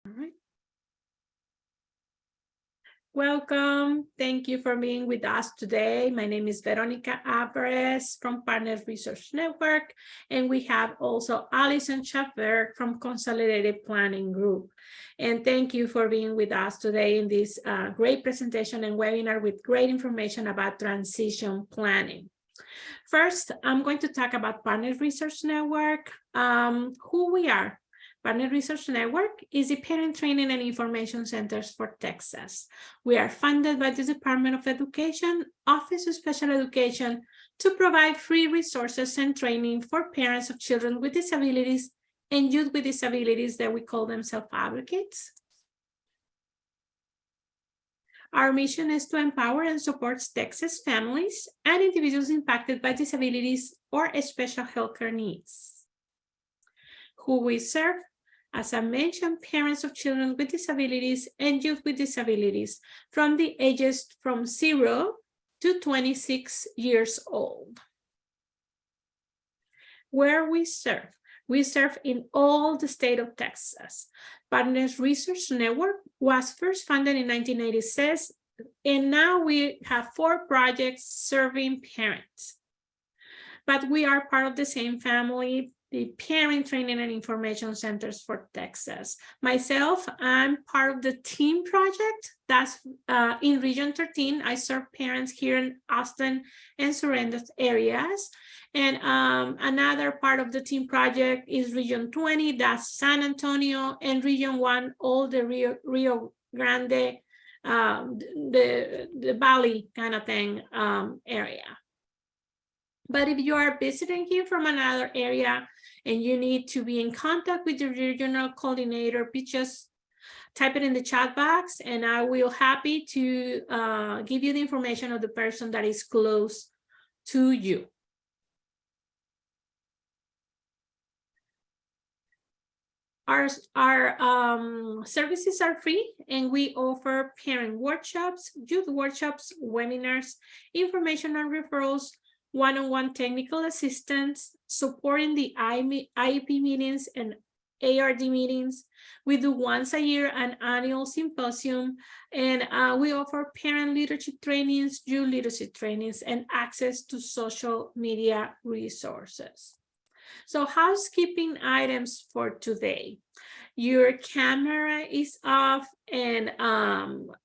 All right. Welcome. Thank you for being with us today. My name is Veronica Alvarez from Partners Research Network, and we have also Allison Schaberg from Consolidated Planning Group. And thank you for being with us today in this great presentation and webinar with great information about transition planning. First, I'm going to talk about Partners Research Network, who we are. Partner Research Network is the parent training and information centers for Texas. We are funded by the Department of Education, Office of Special Education, to provide free resources and training for parents of children with disabilities and youth with disabilities that we call them self-advocates. Our mission is to empower and support Texas families and individuals impacted by disabilities or special healthcare needs. Who we serve? As I mentioned, parents of children with disabilities and youth with disabilities from the ages from 0 to 26 years old. Where we serve in all the state of Texas. Partners Research Network was first founded in 1986, and now we have 4 projects serving parents. But we are part of the same family, the Parent Training and Information Centers for Texas. Myself, I'm part of the TEAM project. That's in Region 13. I serve parents here in Austin and surrounding areas. And another part of the TEAM project is Region 20, that's San Antonio, and Region 1, all the Rio Grande, the valley kind of thing area. But if you are visiting here from another area and you need to be in contact with your regional coordinator, please just type it in the chat box and I will happy to give you the information of the person that is close to you. Our services are free and we offer parent workshops, youth workshops, webinars, information and referrals, one-on-one technical assistance, supporting the IEP meetings and ARD meetings. We do once a year an annual symposium, and we offer parent leadership trainings, youth leadership trainings, and access to social media resources. So housekeeping items for today. Your camera is off and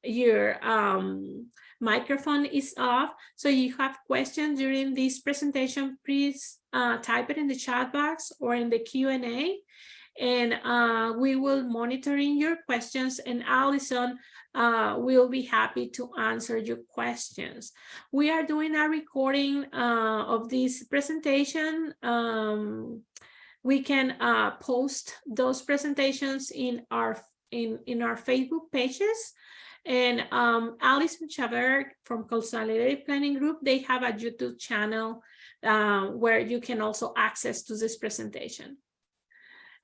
your microphone is off. So you have questions during this presentation, please type it in the chat box or in the Q&A. And we will monitor your questions, and Allison will be happy to answer your questions. We are doing a recording of this presentation. We can post those presentations in our Facebook pages. And Allison Schaberg from Consolidated Planning Group, they have a YouTube channel where you can also access to this presentation.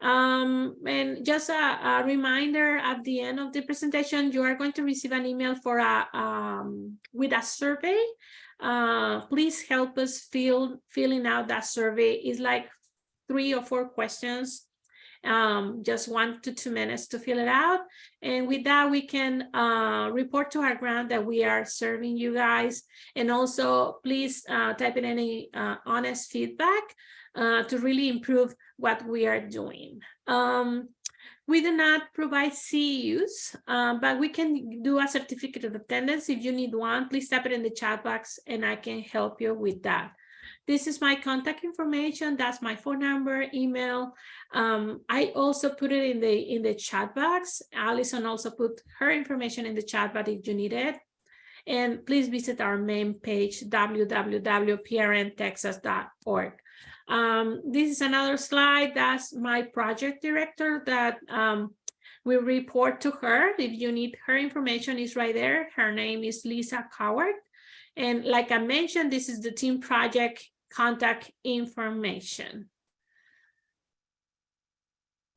And just a reminder, at the end of the presentation, you are going to receive an email for with a survey. Please help us filling out that survey. It's like 3 or 4 questions, just 1 to 2 minutes to fill it out. And with that, we can report to our grant that we are serving you guys. And also, please type in any honest feedback to really improve what we are doing. We do not provide CEUs, but we can do a certificate of attendance. If you need one, please type it in the chat box and I can help you with that. This is my contact information. That's my phone number, email. I also put it in the chat box. Allison also put her information in the chat box if you need it. And please visit our main page, www.prntexas.org. This is another slide. That's my project director that will report to her. If you need her information, is right there. Her name is Lisa Coward. And like I mentioned, this is the team project contact information.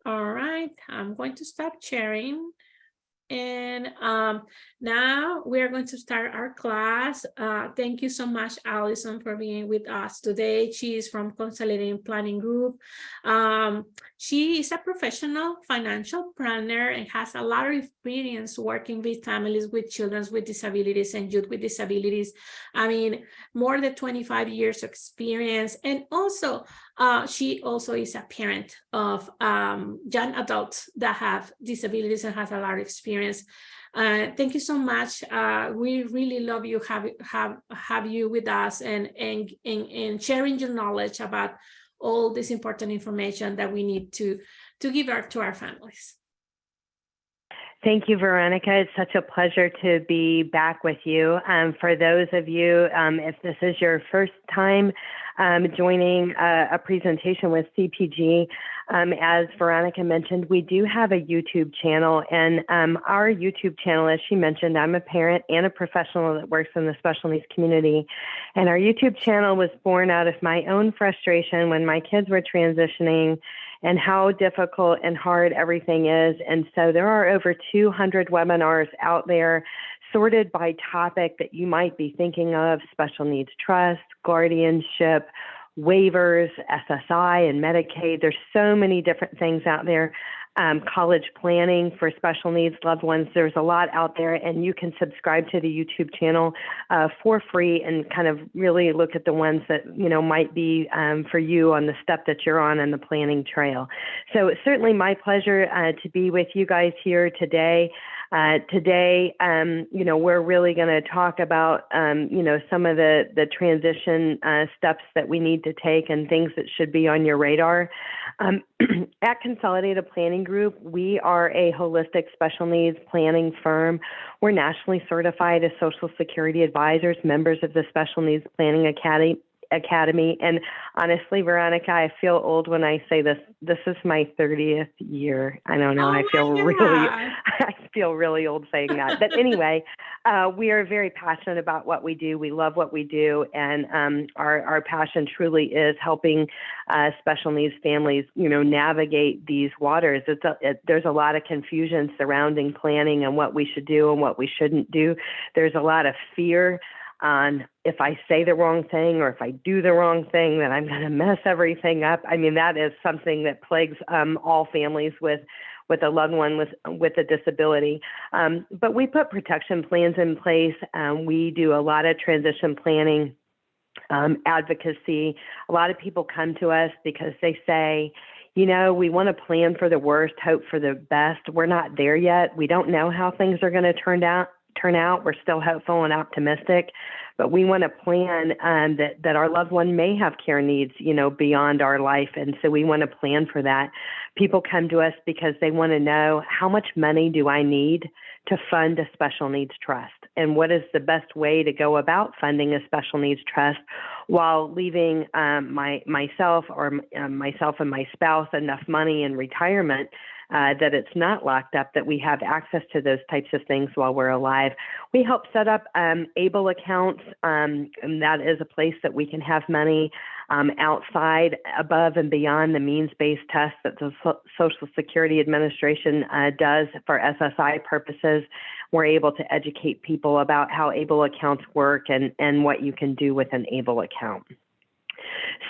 All right, I'm going to stop sharing And now we are going to start our class. Thank you so much, Allison, for being with us today. She is from Consolidating Planning Group. She is a professional financial planner and has a lot of experience working with families with children with disabilities and youth with disabilities. I mean, more than 25 years experience. And also, she also is a parent of young adults that have disabilities and has a lot of experience. Thank you so much. We really love you have you with us and sharing your knowledge about all this important information that we need to give out to our families. Thank you, Veronica. It's such a pleasure to be back with you. For those of you, if this is your first time joining a presentation with CPG, as Veronica mentioned, we do have a YouTube channel, and our YouTube channel, as she mentioned, I'm a parent and a professional that works in the special needs community, and our YouTube channel was born out of my own frustration when my kids were transitioning and how difficult and hard everything is. And so there are over 200 webinars out there sorted by topic that you might be thinking of: special needs trust, guardianship, waivers, SSI, and Medicaid. There's so many different things out there. College planning for special needs loved ones. There's a lot out there, and you can subscribe to the YouTube channel for free and kind of really look at the ones that, you know, might be for you on the step that you're on in the planning trail. So it's certainly my pleasure to be with you guys here today. Today, you know, we're really going to talk about, you know, some of the transition steps that we need to take and things that should be on your radar. At Consolidated Planning Group, we are a holistic special needs planning firm. We're nationally certified as Social Security advisors, members of the Special Needs Planning Academy. And honestly, Veronica, I feel old when I say this. This is my 30th year. I don't know. Oh, I feel really old saying that. But anyway, we are very passionate about what we do. We love what we do, and our passion truly is helping special needs families, you know, navigate these waters. There's a lot of confusion surrounding planning and what we should do and what we shouldn't do. There's a lot of fear on if I say the wrong thing or if I do the wrong thing, then I'm going to mess everything up. I mean, that is something that plagues all families with a loved one with a disability. But we put protection plans in place. We do a lot of transition planning, advocacy. A lot of people come to us because they say, you know, we want to plan for the worst, hope for the best. We're not there yet. We don't know how things are going to turn out. We're still hopeful and optimistic, but we want to plan that our loved one may have care needs, you know, beyond our life. And so we want to plan for that. People come to us because they want to know, how much money do I need to fund a special needs trust? And what is the best way to go about funding a special needs trust while leaving myself and my spouse enough money in retirement that it's not locked up, that we have access to those types of things while we're alive. We help set up ABLE accounts, and that is a place that we can have money outside, above and beyond the means-based test that the Social Security Administration does for SSI purposes. We're able to educate people about how ABLE accounts work and what you can do with an ABLE account.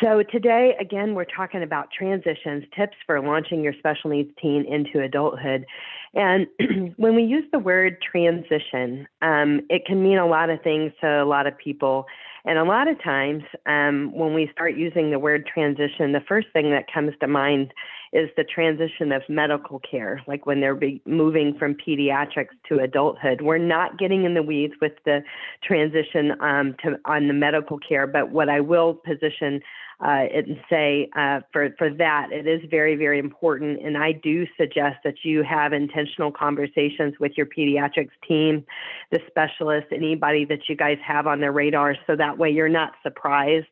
So today, again, we're talking about transitions, tips for launching your special needs teen into adulthood. And when we use the word transition, it can mean a lot of things to a lot of people. And a lot of times when we start using the word transition, the first thing that comes to mind is the transition of medical care, like when they're moving from pediatrics to adulthood. We're not getting in the weeds with the transition on the medical care, but what I will position it and say for that, it is very, very important. And I do suggest that you have intentional conversations with your pediatrics team, the specialist, anybody that you guys have on their radar, so that way you're not surprised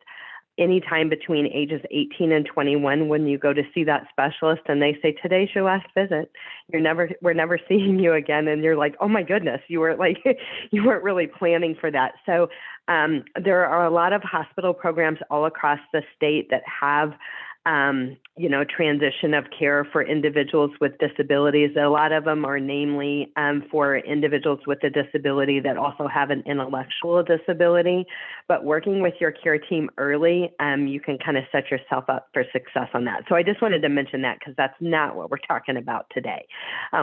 anytime between ages 18 and 21 when you go to see that specialist and they say, today's your last visit. We're never seeing you again. And you're like, oh my goodness, you weren't really planning for that. So there are a lot of hospital programs all across the state that have transition of care for individuals with disabilities. A lot of them are namely for individuals with a disability that also have an intellectual disability. But working with your care team early, you can kind of set yourself up for success on that. So I just wanted to mention that because that's not what we're talking about today.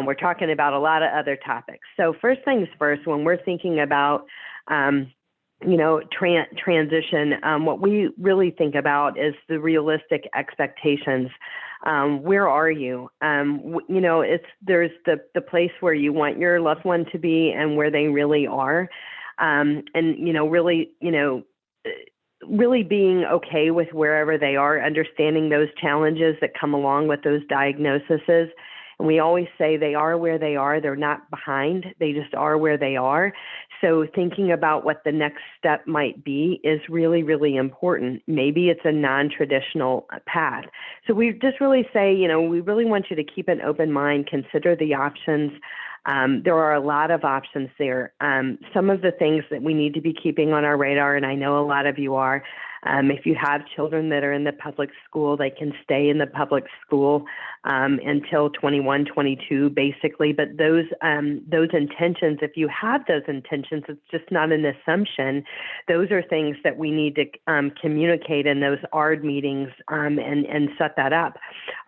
We're talking about a lot of other topics. So first things first, when we're thinking about transition, what we really think about is the realistic expectations. Where are you? There's the place where you want your loved one to be and where they really are. Really being okay with wherever they are, understanding those challenges that come along with those diagnoses. And we always say they are where they are. They're not behind. They just are where they are. So thinking about what the next step might be is really, really important. Maybe it's a non-traditional path. So we just really say, we really want you to keep an open mind, consider the options. There are a lot of options there. Some of the things that we need to be keeping on our radar, and I know a lot of you are, if you have children that are in the public school, they can stay in the public school until 21, 22, basically. But those intentions, if you have those intentions, it's just not an assumption. Those are things that we need to communicate in those ARD meetings and set that up.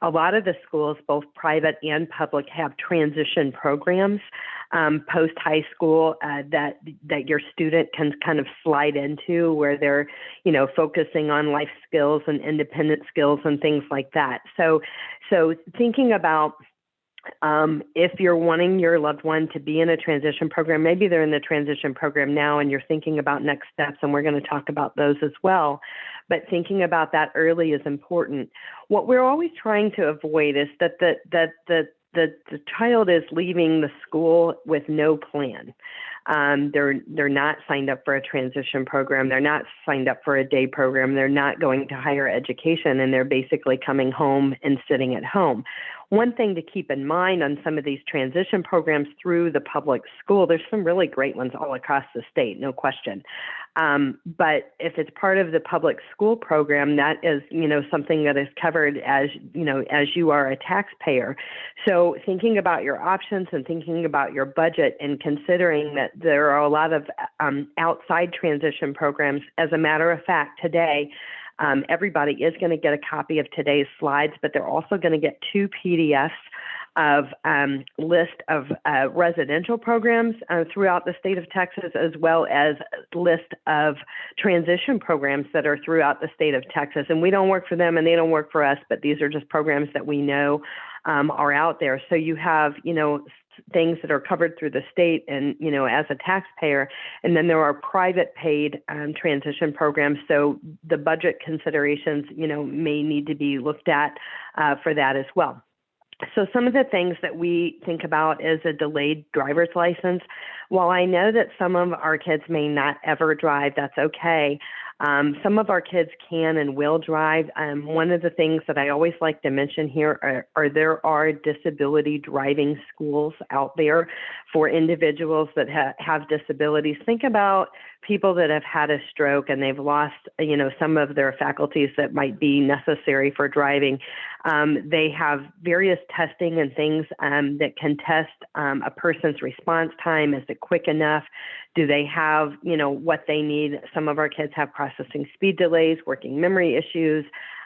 A lot of the schools, both private and public, have transition programs post high school that your student can kind of slide into, where they're focusing on life skills and independent skills and things like that. So thinking about if you're wanting your loved one to be in a transition program, maybe they're in the transition program now and you're thinking about next steps, and we're going to talk about those as well. But thinking about that early is important. What we're always trying to avoid is that the child is leaving the school with no plan. They're not signed up for a transition program. They're not signed up for a day program. They're not going to higher education, and they're basically coming home and sitting at home. One thing to keep in mind on some of these transition programs through the public school, there's some really great ones all across the state, no question. But if it's part of the public school program, that is, something that is covered as you are a taxpayer. So thinking about your options and thinking about your budget and considering that there are a lot of outside transition programs. As a matter of fact, today, everybody is going to get a copy of today's slides, but they're also going to get 2 PDFs of list of residential programs throughout the state of Texas, as well as list of transition programs that are throughout the state of Texas. And we don't work for them and they don't work for us, but these are just programs that we know are out there. So you have, things that are covered through the state and, as a taxpayer, and then there are private paid transition programs. So the budget considerations, may need to be looked at for that as well. So some of the things that we think about is a delayed driver's license. While I know that some of our kids may not ever drive, that's okay. Some of our kids can and will drive. One of the things that I always like to mention here are there are disability driving schools out there for individuals that have disabilities. Think about people that have had a stroke and they've lost, some of their faculties that might be necessary for driving. They have various testing and things that can test a person's response time. Is it quick enough? Do they have, what they need? Some of our kids have processing speed delays, working memory issues,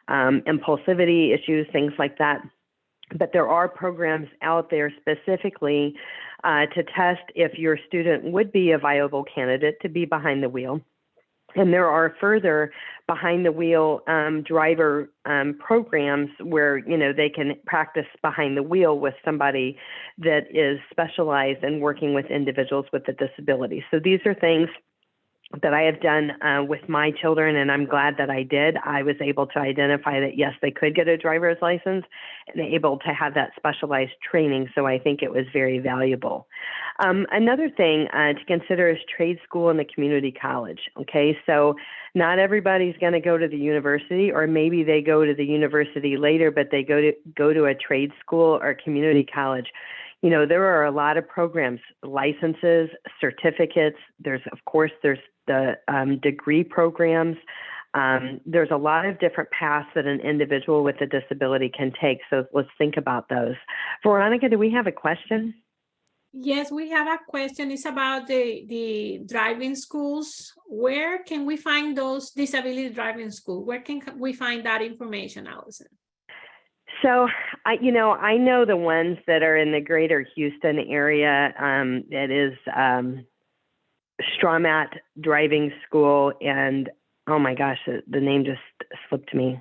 impulsivity issues, things like that. But there are programs out there specifically to test if your student would be a viable candidate to be behind the wheel. And there are further behind the wheel driver programs where, they can practice behind the wheel with somebody that is specialized in working with individuals with a disability. So these are things that I have done with my children, and I'm glad that I did. I was able to identify that, yes, they could get a driver's license and able to have that specialized training. So I think it was very valuable. Another thing to consider is trade school and the community college. Okay, so not everybody's going to go to the university, or maybe they go to the university later, but they go to a trade school or community college. There are a lot of programs, licenses, certificates. There's the degree programs. There's a lot of different paths that an individual with a disability can take. So let's think about those. Veronica, do we have a question? Yes, we have a question. It's about the driving schools. Where can we find those disability driving schools? Where can we find that information, Allison? So, I know the ones that are in the greater Houston area. It is Strawmat Driving School, and oh my gosh, the name just slipped me.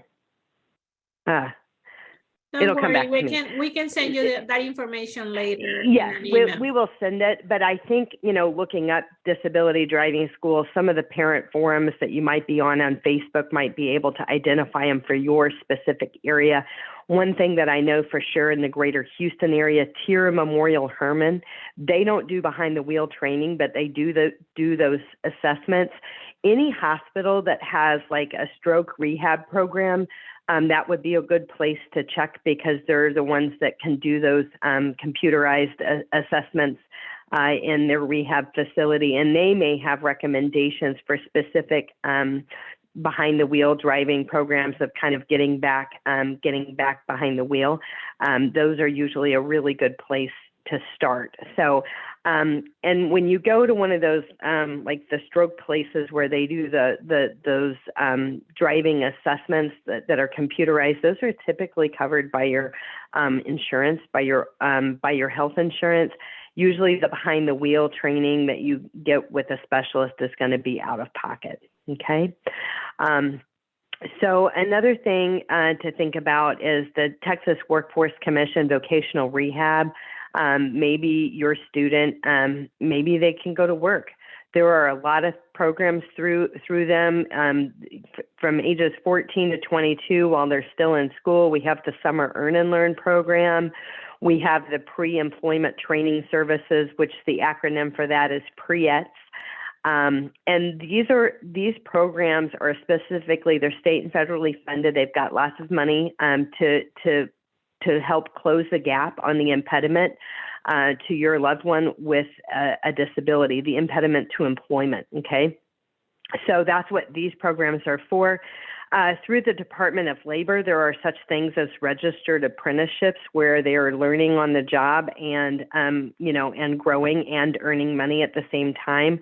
It'll come back to me. We can send you that information later. Yes, we will send it. But I think, looking up disability driving schools, some of the parent forums that you might be on Facebook might be able to identify them for your specific area. One thing that I know for sure in the greater Houston area, Tierra Memorial Hermann, they don't do behind the wheel training, but they do those assessments. Any hospital that has like a stroke rehab program, that would be a good place to check, because they're the ones that can do those computerized assessments in their rehab facility, and they may have recommendations for specific behind the wheel driving programs of kind of getting back behind the wheel. Those are usually a really good place to start. So, and when you go to one of those, like the stroke places where they do those driving assessments that are computerized, those are typically covered by your insurance, by your health insurance. Usually the behind the wheel training that you get with a specialist is going to be out of pocket. Okay. So another thing to think about is the Texas Workforce Commission vocational rehab. Maybe your student, maybe they can go to work. There are a lot of programs through them from ages 14 to 22 while they're still in school. We have the Summer Earn and Learn program. We have the Pre-Employment Training Services, which the acronym for that is PREETS. And these programs are specifically, they're state and federally funded. They've got lots of money to help close the gap on the impediment to your loved one with a disability, the impediment to employment, okay? So that's what these programs are for. Through the Department of Labor, there are such things as registered apprenticeships where they are learning on the job and, and growing and earning money at the same time.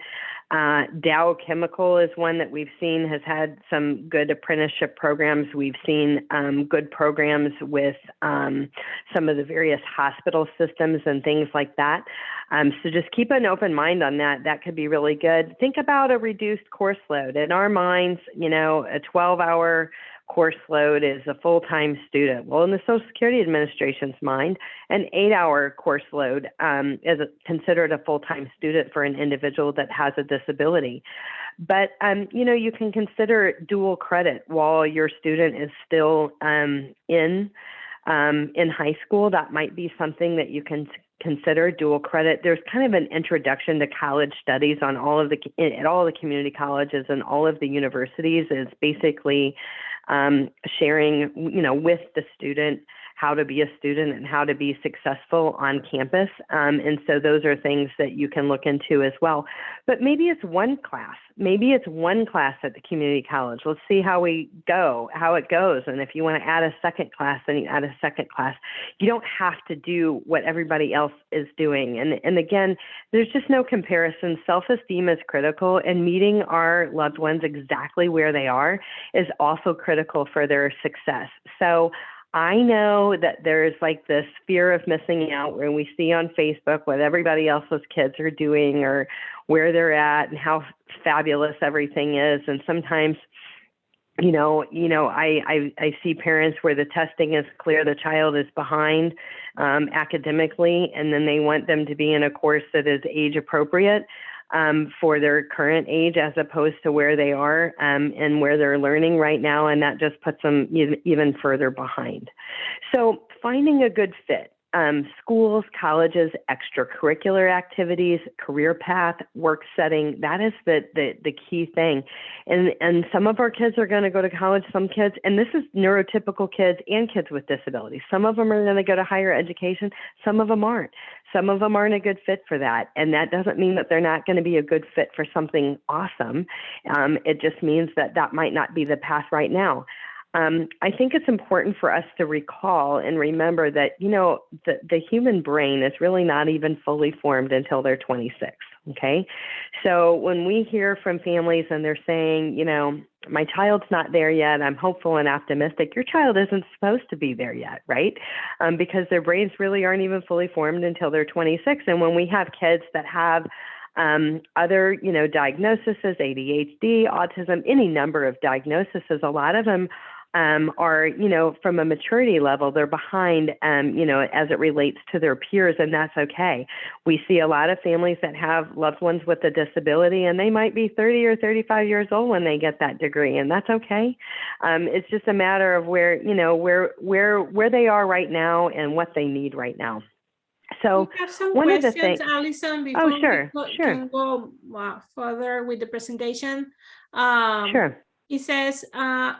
Dow Chemical is one that we've seen has had some good apprenticeship programs. We've seen good programs with some of the various hospital systems and things like that. So just keep an open mind on that. That could be really good. Think about a reduced course load. In our minds, a 12-hour course load is a full-time student. Well, in the Social Security Administration's mind, an 8-hour course load is considered a full-time student for an individual that has a disability. But, you can consider dual credit while your student is still in high school. That might be something that you can consider, dual credit. There's kind of an introduction to college studies on at all the community colleges and all of the universities. It's basically sharing, with the student how to be a student and how to be successful on campus. And so those are things that you can look into as well. But maybe it's one class. Maybe it's one class at the community college. Let's see how it goes. And if you want to add a second class, then you add a second class. You don't have to do what everybody else is doing. And again, there's just no comparison. Self-esteem is critical, and meeting our loved ones exactly where they are is also critical for their success. So I know that there's like this fear of missing out when we see on Facebook what everybody else's kids are doing or where they're at and how fabulous everything is. And sometimes, I see parents where the testing is clear, the child is behind academically, and then they want them to be in a course that is age appropriate for their current age as opposed to where they are and where they're learning right now. And that just puts them even further behind. So finding a good fit. schools, colleges, extracurricular activities, career path, work setting. That is the key thing. And some of our kids are going to go to college, some kids, and this is neurotypical kids and kids with disabilities. Some of them are going to go to higher education, some of them aren't. Some of them aren't a good fit for that. And that doesn't mean that they're not going to be a good fit for something awesome. It just means that that might not be the path right now. I think it's important for us to recall and remember that, the human brain is really not even fully formed until they're 26. Okay. So when we hear from families and they're saying, my child's not there yet, I'm hopeful and optimistic, your child isn't supposed to be there yet, right? Because their brains really aren't even fully formed until they're 26. And when we have kids that have other, diagnoses, ADHD, autism, any number of diagnoses, a lot of them are, from a maturity level, they're behind, as it relates to their peers, and that's okay. We see a lot of families that have loved ones with a disability, and they might be 30 or 35 years old when they get that degree, and that's okay. It's just a matter of where they are right now and what they need right now. So we have some one of the questions, things. Allison, before Sure. can go further with the presentation. Sure. It says,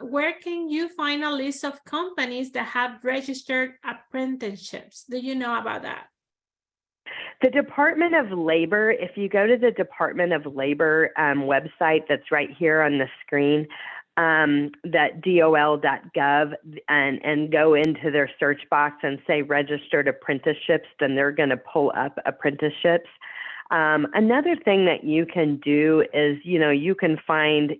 where can you find a list of companies that have registered apprenticeships? Do you know about that? The Department of Labor, if you go to the Department of Labor website that's right here on the screen, that dol.gov, and go into their search box and say registered apprenticeships, then they're going to pull up apprenticeships. Another thing that you can do is, you can find,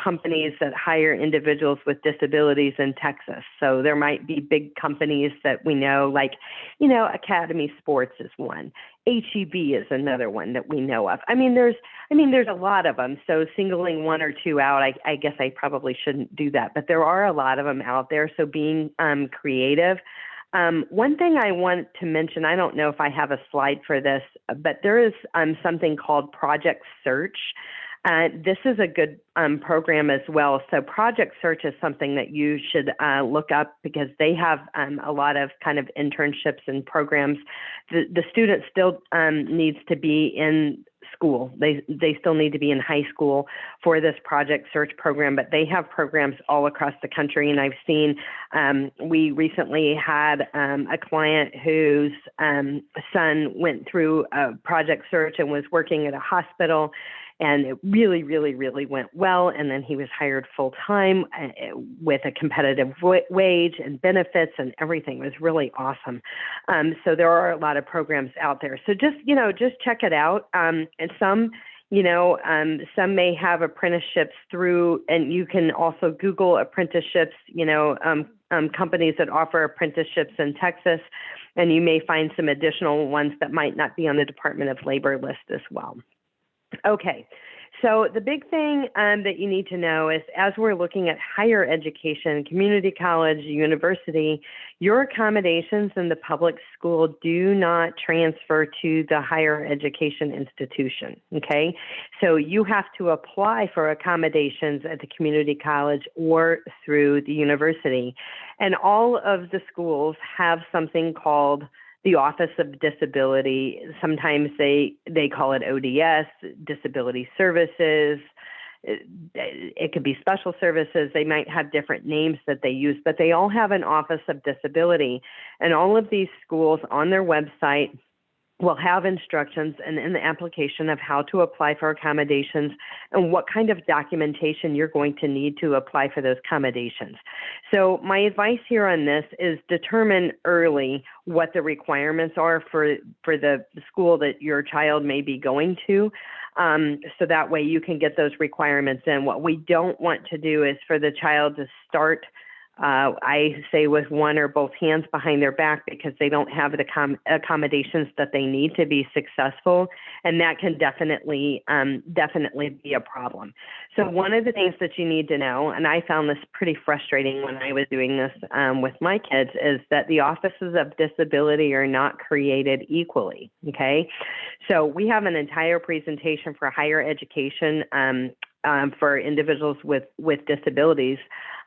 companies that hire individuals with disabilities in Texas. So there might be big companies that we know, like, Academy Sports is one. HEB is another one that we know of. There's a lot of them. So singling one or two out, I guess I probably shouldn't do that, but there are a lot of them out there. So being creative. One thing I want to mention, I don't know if I have a slide for this, but there is something called Project Search. This is a good program as well. So Project Search is something that you should look up because they have a lot of kind of internships and programs. The student still needs to be in school. They still need to be in high school for this Project Search program, but they have programs all across the country. And I've seen, we recently had a client whose son went through a Project Search and was working at a hospital, and it really, really, really went well. And then he was hired full time with a competitive wage and benefits, and everything was really awesome. So there are a lot of programs out there. So just check it out. And some may have apprenticeships through, and you can also Google apprenticeships, companies that offer apprenticeships in Texas, and you may find some additional ones that might not be on the Department of Labor list as well. Okay, so the big thing that you need to know is, as we're looking at higher education, community college, university, your accommodations in the public school do not transfer to the higher education institution, okay? So you have to apply for accommodations at the community college or through the university. And all of the schools have something called the Office of Disability. Sometimes they call it ODS, Disability Services. It could be Special Services. They might have different names that they use, but they all have an Office of Disability. And all of these schools on their website will have instructions and in the application of how to apply for accommodations and what kind of documentation you're going to need to apply for those accommodations. So my advice here on this is determine early what the requirements are for the school that your child may be going to. So that way you can get those requirements in. What we don't want to do is for the child to start I say with one or both hands behind their back, because they don't have the accommodations that they need to be successful. And that can definitely be a problem. So one of the things that you need to know, and I found this pretty frustrating when I was doing this with my kids, is that the offices of disability are not created equally. Okay. So we have an entire presentation for higher education for individuals with disabilities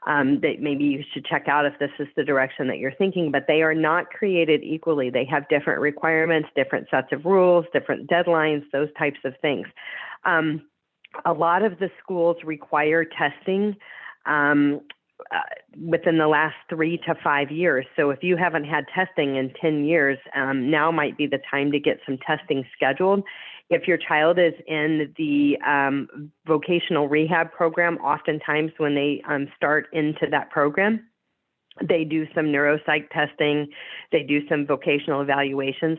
that maybe you should check out if this is the direction that you're thinking, but they are not created equally. They have different requirements, different sets of rules, different deadlines, those types of things. A lot of the schools require testing within the last 3 to 5 years. So if you haven't had testing in 10 years, now might be the time to get some testing scheduled. If your child is in the vocational rehab program, oftentimes when they start into that program, they do some neuropsych testing, they do some vocational evaluations.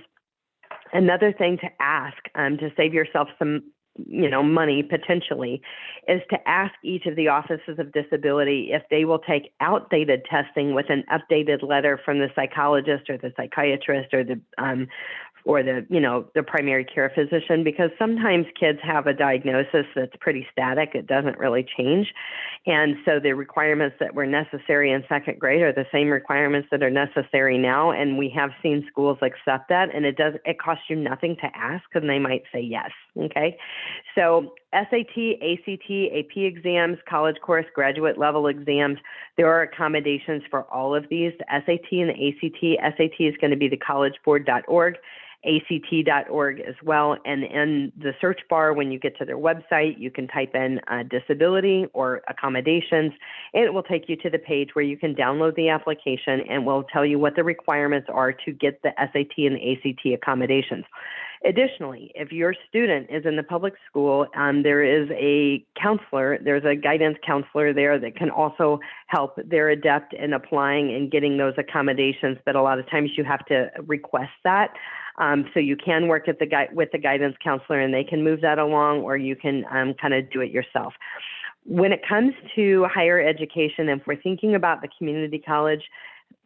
Another thing to ask to save yourself some money potentially, is to ask each of the offices of disability if they will take outdated testing with an updated letter from the psychologist or the psychiatrist or the primary care physician, because sometimes kids have a diagnosis that's pretty static. It doesn't really change. And so the requirements that were necessary in second grade are the same requirements that are necessary now. And we have seen schools accept that. And it costs you nothing to ask, and they might say yes. Okay. So SAT, ACT, AP exams, college course, graduate level exams, there are accommodations for all of these. The SAT and the ACT. SAT is going to be the collegeboard.org. ACT.org as well. And in the search bar, when you get to their website, you can type in disability or accommodations, and it will take you to the page where you can download the application and will tell you what the requirements are to get the SAT and the ACT accommodations. Additionally, if your student is in the public school, there is a counselor, there's a guidance counselor there that can also help. They're adept in applying and getting those accommodations, but a lot of times you have to request that. So you can work with the guidance counselor and they can move that along, or you can kind of do it yourself. When it comes to higher education, if we're thinking about the community college,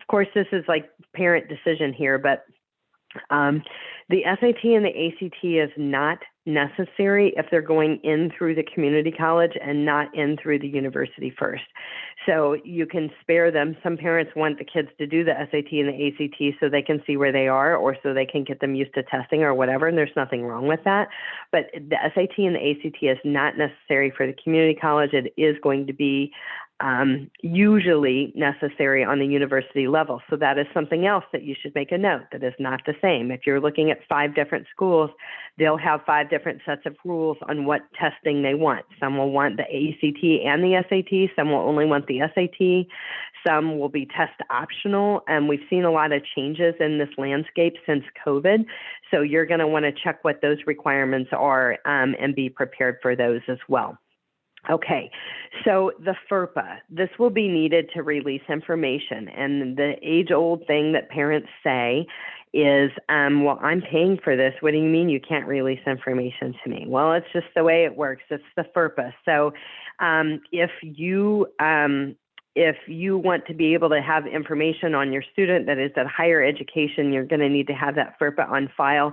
of course, this is like parent decision here, but the SAT and the ACT is not necessary if they're going in through the community college and not in through the university first. So you can spare them. Some parents want the kids to do the SAT and the ACT so they can see where they are, or so they can get them used to testing or whatever, and there's nothing wrong with that. But the SAT and the ACT is not necessary for the community college. It is going to be usually necessary on the university level. So that is something else that you should make a note that is not the same. If you're looking at 5 different schools, they'll have 5 different sets of rules on what testing they want. Some will want the ACT and the SAT. Some will only want the SAT. Some will be test optional. And we've seen a lot of changes in this landscape since COVID. So you're going to want to check what those requirements are and be prepared for those as well. Okay, so the FERPA, this will be needed to release information. And the age-old thing that parents say is, well, I'm paying for this. What do you mean you can't release information to me? Well, it's just the way it works. It's the FERPA. So if you want to be able to have information on your student that is at higher education, you're going to need to have that FERPA on file.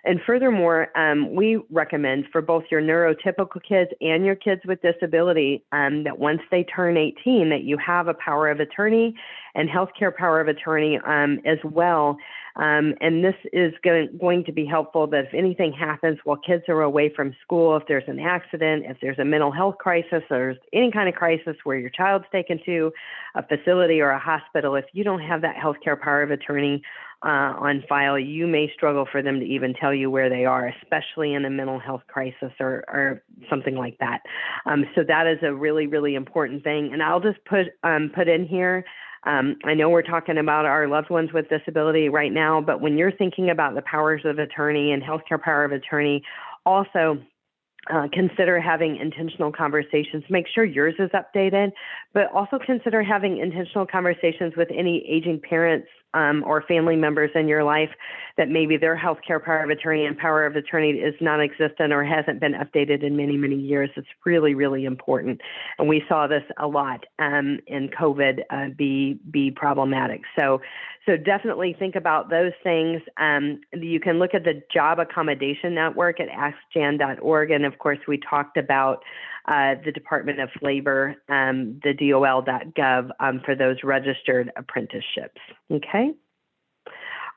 And furthermore, we recommend for both your neurotypical kids and your kids with disability that once they turn 18, that you have a power of attorney and healthcare power of attorney as well. And this is going to be helpful that if anything happens while kids are away from school, if there's an accident, if there's a mental health crisis, or any kind of crisis where your child's taken to a facility or a hospital, if you don't have that healthcare power of attorney on file, you may struggle for them to even tell you where they are, especially in a mental health crisis or something like that. So that is a really, really important thing. And I'll just put in here, I know we're talking about our loved ones with disability right now, but when you're thinking about the powers of attorney and healthcare power of attorney, also consider having intentional conversations. Make sure yours is updated, but also consider having intentional conversations with any aging parents or family members in your life that maybe their healthcare power of attorney and power of attorney is non-existent or hasn't been updated in many, many years. It's really, really important. And we saw this a lot in COVID be problematic. So definitely think about those things. You can look at the Job Accommodation Network at askjan.org. And of course, we talked about the Department of Labor, the DOL.gov for those registered apprenticeships. Okay.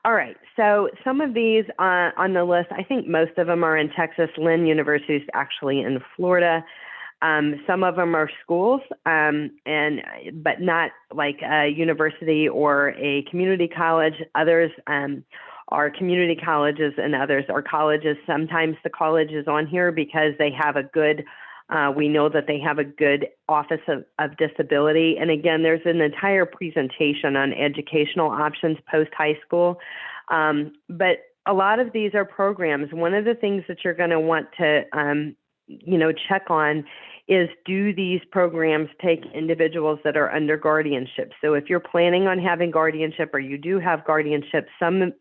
All right. So some of these on the list, I think most of them are in Texas. Lynn University is actually in Florida. Some of them are schools, but not like a university or a community college. Others are community colleges, and others are colleges. Sometimes the college is on here because they have a good, we know that they have a good Office of Disability. And again, there's an entire presentation on educational options post-high school. But a lot of these are programs. One of the things that you're going to want to, check on is, do these programs take individuals that are under guardianship? So if you're planning on having guardianship, or you do have guardianship, some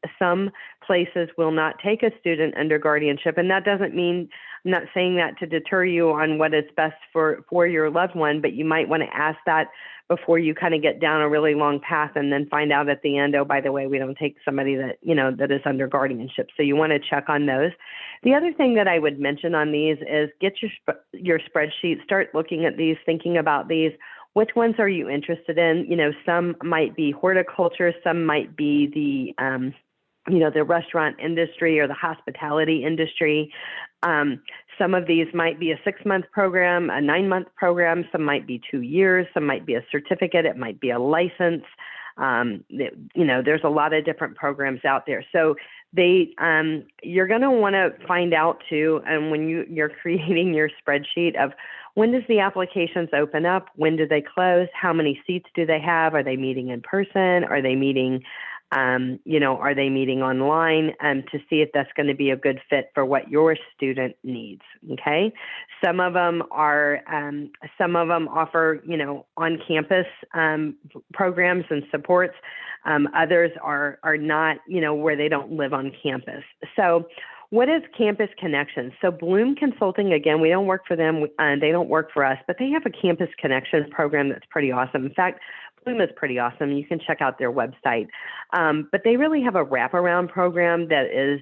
places will not take a student under guardianship. And that doesn't mean, I'm not saying that to deter you on what is best for your loved one, but you might want to ask that before you kind of get down a really long path and then find out at the end, oh, by the way, we don't take somebody that, that is under guardianship. So you want to check on those. The other thing that I would mention on these is, get your spreadsheet, start looking at these, thinking about these. Which ones are you interested in? Some might be horticulture, some might be the restaurant industry or the hospitality industry. Some of these might be a 6-month program, a 9-month program. Some might be 2 years. Some might be a certificate. It might be a license. There's a lot of different programs out there. So you're going to want to find out too, and when you're creating your spreadsheet, of when does the applications open up? When do they close? How many seats do they have? Are they meeting in person? Are they meeting are they meeting online, to see if that's going to be a good fit for what your student needs? Okay. Some of them offer, on-campus, programs and supports. Others are not, where they don't live on campus. So what is Campus Connections? So Bloom Consulting, again, we don't work for them. They don't work for us, but they have a Campus Connections program that's pretty awesome. In fact, Bloom is pretty awesome. You can check out their website. But they really have a wraparound program that is,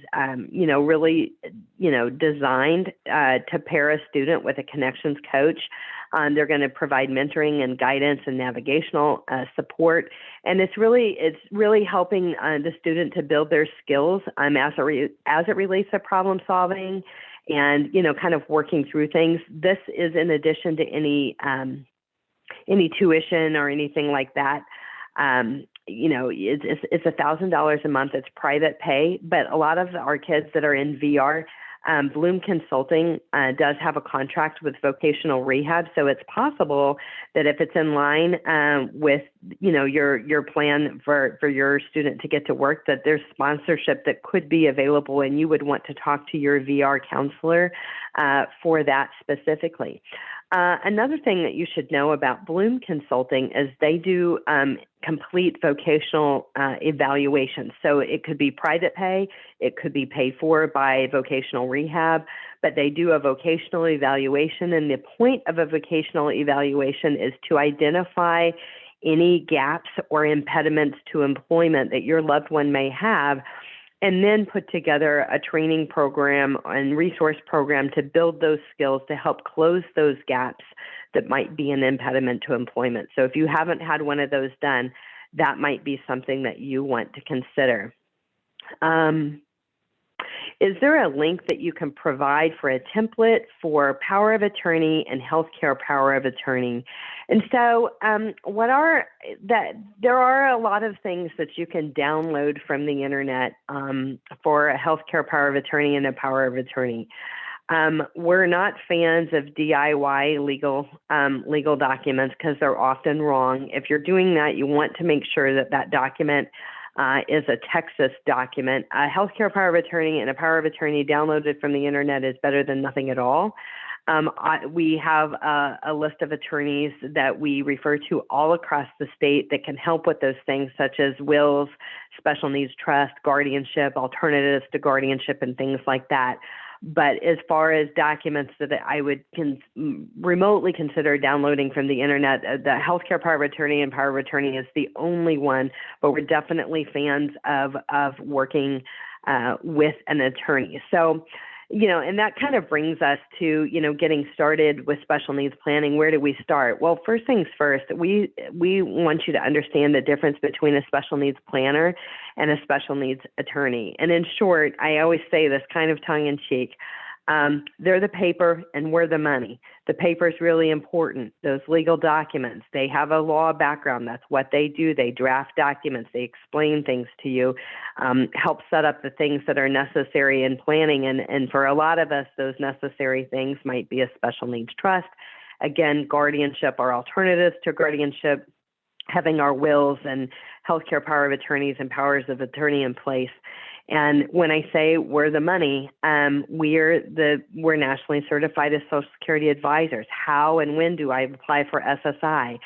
really, designed to pair a student with a connections coach. They're going to provide mentoring and guidance and navigational support. And it's really helping the student to build their skills as it relates to problem solving and, kind of working through things. This is in addition to any tuition or anything like that. It's $1,000 a month. It's private pay, but a lot of our kids that are in VR, Bloom Consulting does have a contract with vocational rehab. So it's possible that if it's in line with, your plan for your student to get to work, that there's sponsorship that could be available, and you would want to talk to your VR counselor for that specifically. Another thing that you should know about Bloom Consulting is they do complete vocational evaluations. So it could be private pay, it could be paid for by vocational rehab, but they do a vocational evaluation. And the point of a vocational evaluation is to identify any gaps or impediments to employment that your loved one may have, and then put together a training program and resource program to build those skills to help close those gaps that might be an impediment to employment. So if you haven't had one of those done, that might be something that you want to consider. Is there a link that you can provide for a template for power of attorney and healthcare power of attorney? And so there are a lot of things that you can download from the internet for a healthcare power of attorney and a power of attorney. We're not fans of DIY legal documents because they're often wrong. If you're doing that, you want to make sure that document is a Texas document. A healthcare power of attorney and a power of attorney downloaded from the internet is better than nothing at all. We have a list of attorneys that we refer to all across the state that can help with those things, such as wills, special needs trust, guardianship, alternatives to guardianship, and things like that. But as far as documents that I would remotely consider downloading from the internet, the healthcare power of attorney and power of attorney is the only one, but we're definitely fans of working with an attorney. So, and that kind of brings us to, getting started with special needs planning. Where do we start? Well, first things first, we want you to understand the difference between a special needs planner and a special needs attorney. And in short, I always say this kind of tongue in cheek, They're the paper and we're the money. The paper is really important. Those legal documents, they have a law background. That's what they do. They draft documents. They explain things to you, help set up the things that are necessary in planning. And for a lot of us, those necessary things might be a special needs trust. Again, guardianship or alternatives to guardianship, having our wills and healthcare power of attorneys and powers of attorney in place. And when I say we're the money, we're nationally certified as Social Security advisors. How and when do I apply for SSI?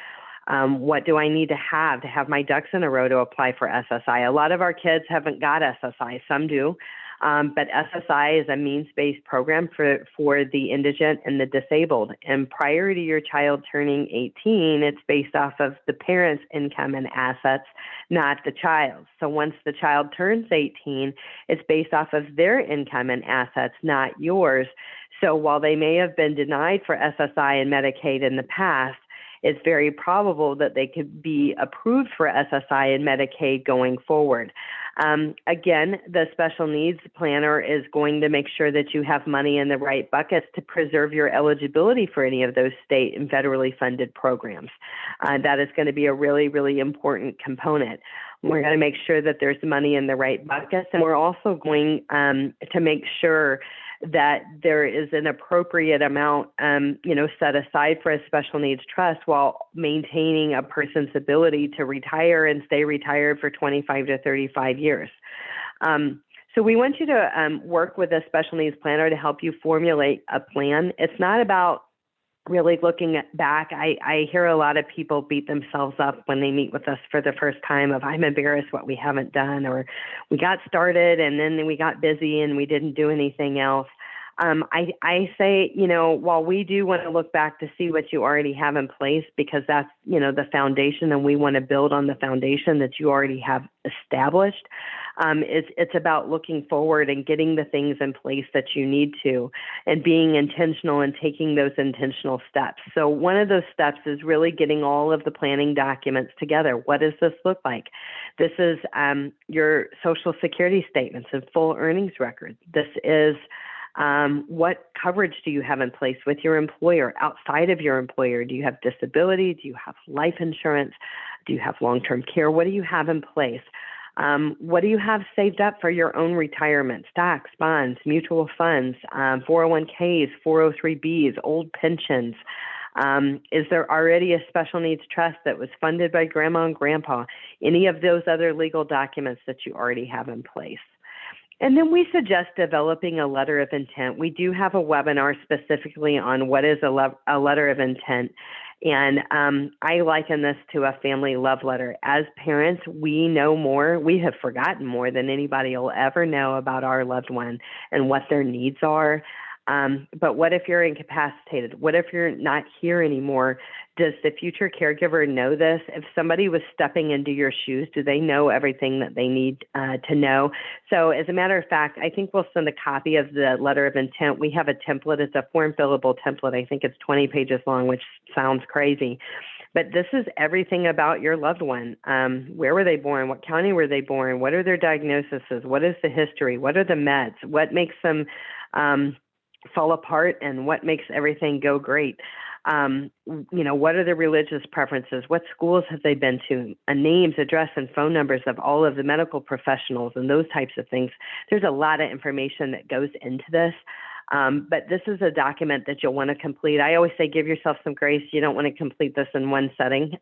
What do I need to have my ducks in a row to apply for SSI? A lot of our kids haven't got SSI. Some do. But SSI is a means-based program for the indigent and the disabled. And prior to your child turning 18, it's based off of the parent's income and assets, not the child's. So once the child turns 18, it's based off of their income and assets, not yours. So while they may have been denied for SSI and Medicaid in the past, it's very probable that they could be approved for SSI and Medicaid going forward. Again, the special needs planner is going to make sure that you have money in the right buckets to preserve your eligibility for any of those state and federally funded programs. That is going to be a really, really important component. We're going to make sure that there's money in the right buckets, and we're also going to make sure that there is an appropriate amount, set aside for a special needs trust while maintaining a person's ability to retire and stay retired for 25 to 35 years. So we want you to work with a special needs planner to help you formulate a plan. It's not about really looking back. I hear a lot of people beat themselves up when they meet with us for the first time of, I'm embarrassed what we haven't done, or we got started and then we got busy and we didn't do anything else. I say, while we do want to look back to see what you already have in place, because that's, the foundation, and we want to build on the foundation that you already have established. It's about looking forward and getting the things in place that you need to, and being intentional and taking those intentional steps. So one of those steps is really getting all of the planning documents together. What does this look like? This is your Social Security statements and full earnings record. This is what coverage do you have in place with your employer, outside of your employer? Do you have disability? Do you have life insurance? Do you have long-term care? What do you have in place? What do you have saved up for your own retirement? Stocks, bonds, mutual funds, 401ks, 403bs, old pensions. Is there already a special needs trust that was funded by grandma and grandpa? Any of those other legal documents that you already have in place? And then we suggest developing a letter of intent. We do have a webinar specifically on what is a letter of intent. And I liken this to a family love letter. As parents, we know more. We have forgotten more than anybody will ever know about our loved one and what their needs are. But what if you're incapacitated? What if you're not here anymore? Does the future caregiver know this? If somebody was stepping into your shoes, do they know everything that they need to know? So as a matter of fact, I think we'll send a copy of the letter of intent. We have a template. It's a form fillable template. I think it's 20 pages long, which sounds crazy. But this is everything about your loved one. Where were they born? What county were they born? What are their diagnoses? What is the history? What are the meds? What makes them fall apart, and what makes everything go great? What are their religious preferences? What schools have they been to? Names, address, and phone numbers of all of the medical professionals and those types of things. There's a lot of information that goes into this. But this is a document that you'll want to complete. I always say give yourself some grace. You don't want to complete this in one setting.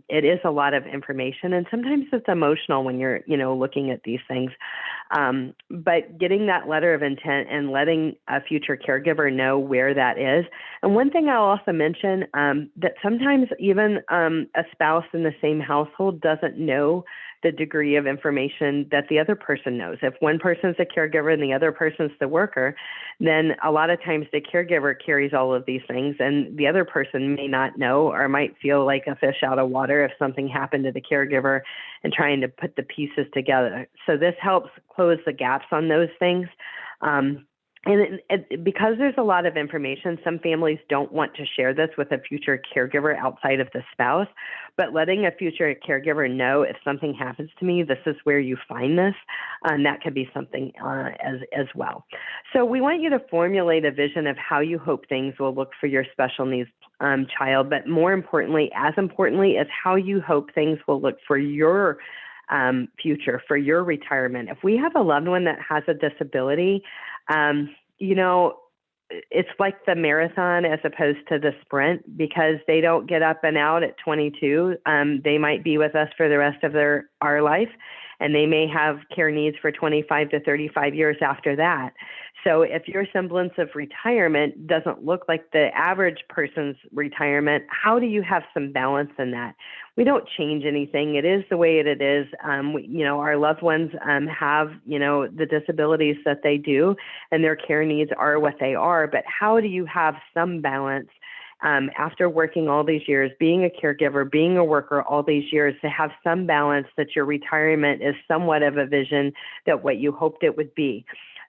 It is a lot of information, and sometimes it's emotional when you're, looking at these things. But getting that letter of intent and letting a future caregiver know where that is. And one thing I'll also mention, that sometimes even a spouse in the same household doesn't know the degree of information that the other person knows. If one person's the caregiver and the other person's the worker, then a lot of times the caregiver carries all of these things, and the other person may not know or might feel like a fish out of water if something happened to the caregiver, and trying to put the pieces together. So this helps close the gaps on those things. because there's a lot of information, some families don't want to share this with a future caregiver outside of the spouse, but letting a future caregiver know, if something happens to me, this is where you find this, and that could be something as well. So we want you to formulate a vision of how you hope things will look for your special needs child, but more importantly, as importantly, is how you hope things will look for your future, for your retirement. If we have a loved one that has a disability, you know, it's like the marathon as opposed to the sprint, because they don't get up and out at 22. They might be with us for the rest of our life, and they may have care needs for 25 to 35 years after that. So if your semblance of retirement doesn't look like the average person's retirement, how do you have some balance in that? We don't change anything. It is the way it is. Our loved ones have, the disabilities that they do, and their care needs are what they are. But how do you have some balance after working all these years, being a caregiver, being a worker all these years, to have some balance that your retirement is somewhat of a vision that what you hoped it would be?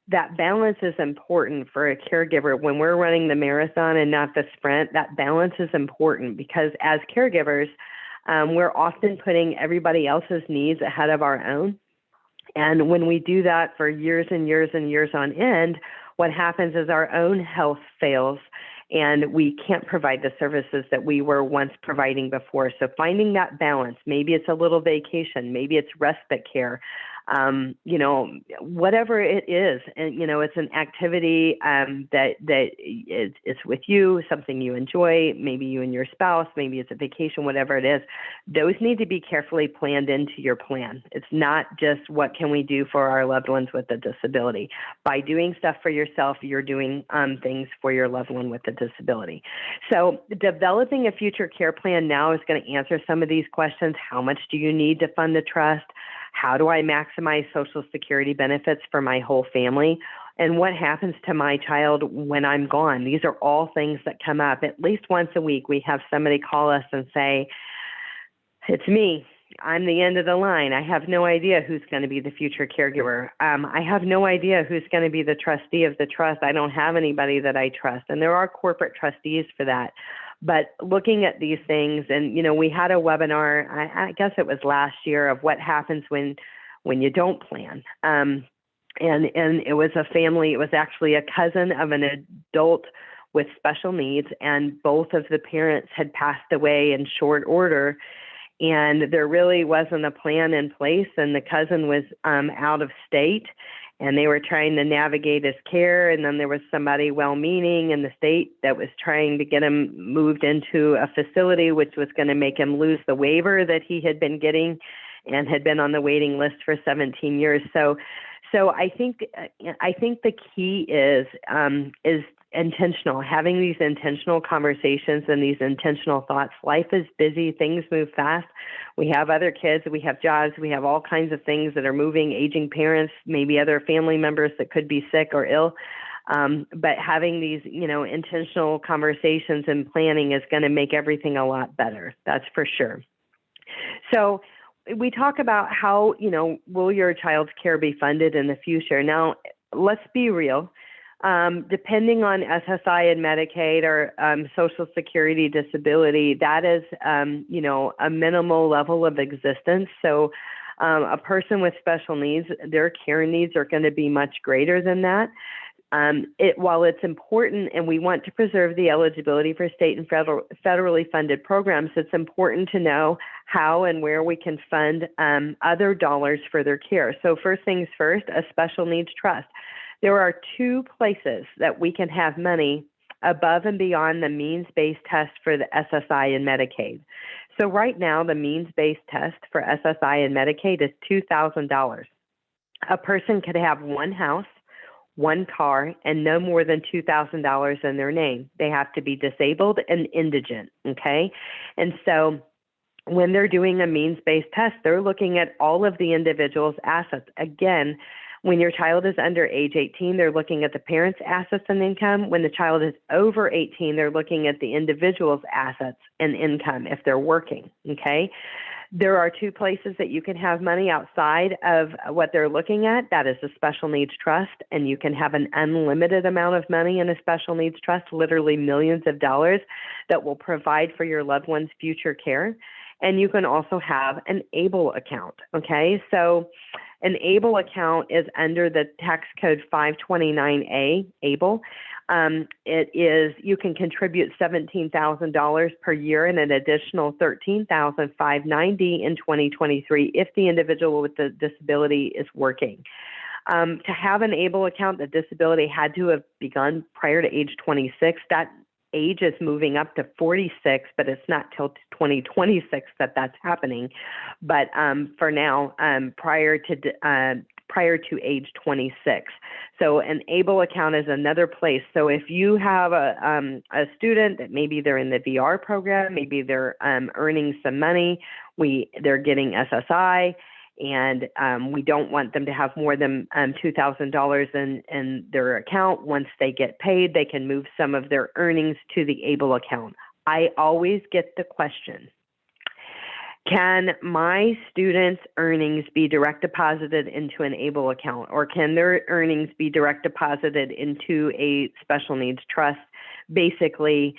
That balance is important for a caregiver. When we're running the marathon and not the sprint, that balance is important, because as caregivers, we're often putting everybody else's needs ahead of our own. And when we do that for years and years and years on end, what happens is our own health fails, and we can't provide the services that we were once providing before. So finding that balance, maybe it's a little vacation, maybe it's respite care, whatever it is, and it's an activity that it's with you, something you enjoy, maybe you and your spouse, maybe it's a vacation, whatever it is. Those need to be carefully planned into your plan. It's not just what can we do for our loved ones with a disability. By doing stuff for yourself, you're doing things for your loved one with a disability. So developing a future care plan now is going to answer some of these questions. How much do you need to fund the trust? How do I maximize Social Security benefits for my whole family? And what happens to my child when I'm gone? These are all things that come up. At least once a week, we have somebody call us and say, it's me. I'm the end of the line. I have no idea who's going to be the future caregiver. I have no idea who's going to be the trustee of the trust. I don't have anybody that I trust. And there are corporate trustees for that. But looking at these things, and, we had a webinar, I guess it was last year, of what happens when you don't plan. And it was a family, it was actually a cousin of an adult with special needs, and both of the parents had passed away in short order. And there really wasn't a plan in place, and the cousin was out of state, and they were trying to navigate his care. And then there was somebody well-meaning in the state that was trying to get him moved into a facility, which was going to make him lose the waiver that he had been getting and had been on the waiting list for 17 years. So I think the key is intentional, having these intentional conversations and these intentional thoughts. Life is busy. Things move fast. We have other kids, we have jobs, we have all kinds of things that are moving, aging parents, maybe other family members that could be sick or ill. But having these, intentional conversations and planning is going to make everything a lot better. That's for sure. So we talk about how, will your child's care be funded in the future? Now, let's be real. Depending on SSI and Medicaid or Social Security disability, that is, a minimal level of existence. So a person with special needs, their care needs are going to be much greater than that. While it's important and we want to preserve the eligibility for state and federally funded programs, it's important to know how and where we can fund other dollars for their care. So first things first, a special needs trust. There are two places that we can have money above and beyond the means-based test for the SSI and Medicaid. So right now, the means-based test for SSI and Medicaid is $2,000. A person could have one house, one car, and no more than $2,000 in their name. They have to be disabled and indigent, okay? And so when they're doing a means-based test, they're looking at all of the individual's assets. Again, when your child is under age 18, they're looking at the parent's assets and income. When the child is over 18, they're looking at the individual's assets and income if they're working, okay? There are two places that you can have money outside of what they're looking at. That is a special needs trust, and you can have an unlimited amount of money in a special needs trust, literally millions of dollars, that will provide for your loved one's future care. And you can also have an ABLE account, okay? So an ABLE account is under the tax code 529A, ABLE. It is, you can contribute $17,000 per year and an additional $13,590 in 2023 if the individual with the disability is working. To have an ABLE account, the disability had to have begun prior to age 26. That age is moving up to 46, but it's not till 2026 that that's happening. But for now, prior to age 26. So an ABLE account is another place. So if you have a student that maybe they're in the VR program, maybe they're earning some money, they're getting SSI, and we don't want them to have more than $2,000 in their account. Once they get paid, they can move some of their earnings to the ABLE account. I always get the question, can my students' earnings be direct deposited into an ABLE account, or can their earnings be direct deposited into a special needs trust, basically,